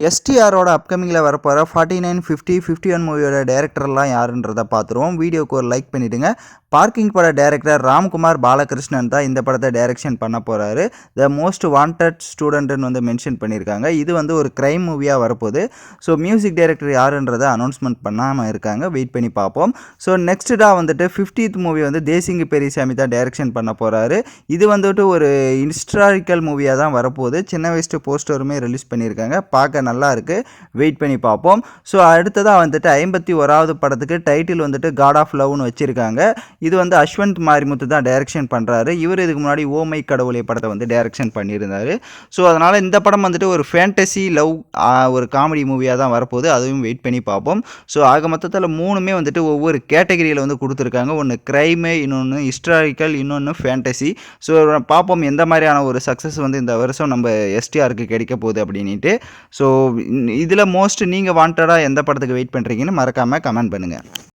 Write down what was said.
எஸ்டிஆரோட அப்கமிங்கில் வரப்போகிற 49, 50, 51 மூவியோட டேரக்டர்லாம் யாருன்றதை பார்த்துருவோம். வீடியோக்கு ஒரு லைக் பண்ணிவிடுங்க. பார்க்கிங் பட டேரக்டர் ராம்குமார் பாலகிருஷ்ணன் தான் இந்த படத்தை டைரக்ஷன் பண்ண போகிறாரு. த மோஸ்ட் வாண்டட் ஸ்டூடெண்ட்னு வந்து மென்ஷன் பண்ணியிருக்காங்க. இது வந்து ஒரு க்ரைம் மூவியாக வரப்போகுது. ஸோ மியூசிக் டைரக்டர் யாருன்றதை அனௌன்ஸ்மெண்ட் பண்ணாமல் இருக்காங்க. வெயிட் பண்ணி பார்ப்போம். ஸோ நெக்ஸ்ட்டாக வந்துட்டு 50th மூவி வந்து தேசிங்கு பெரியசாமி தான் டைரக்ஷன் பண்ண போகிறாரு. இது வந்துட்டு ஒரு ஹிஸ்டாரிக்கல் மூவியாக தான் வரப்போகுது. சின்ன வயசு போஸ்டருமே ரிலீஸ் பண்ணியிருக்காங்க. பார்க்க நல்லா இருக்குது. வெயிட் பண்ணி பார்ப்போம். ஸோ அடுத்ததாக வந்துட்டு 51வது படத்துக்கு டைட்டில் வந்துட்டு காட் ஆஃப் லவ்னு வச்சுருக்காங்க. இது வந்து அஸ்வந்த் மாரிமுத்து தான் டைரக்ஷன் பண்ணுறாரு. இவர் இதுக்கு முன்னாடி ஓமை கடவுளை படத்தை வந்து டைரக்ஷன் பண்ணியிருந்தார். ஸோ அதனால் இந்த படம் வந்துட்டு ஒரு ஃபேண்டசி லவ் ஒரு காமெடி மூவியாக தான் வரப்போகுது. அதுவும் வெயிட் பண்ணி பார்ப்போம். ஸோ ஆக மொத்தத்தில் மூணுமே வந்துட்டு ஒவ்வொரு கேட்டகரியில் வந்து கொடுத்துருக்காங்க. ஒன்று க்ரைமு, இன்னொன்று ஹிஸ்டாரிக்கல், இன்னொன்று ஃபேண்டசி. ஸோ பார்ப்போம் எந்த மாதிரியான ஒரு சக்ஸஸ் வந்து இந்த வருஷம் நம்ம எஸ்டிஆருக்கு கிடைக்க போகுது அப்படின்ட்டு. ஸோ இதில் மோஸ்ட் நீங்கள் வாண்டடாக எந்த படத்துக்கு வெயிட் பண்ணுறீங்கன்னு மறக்காமல் கமெண்ட் பண்ணுங்கள்.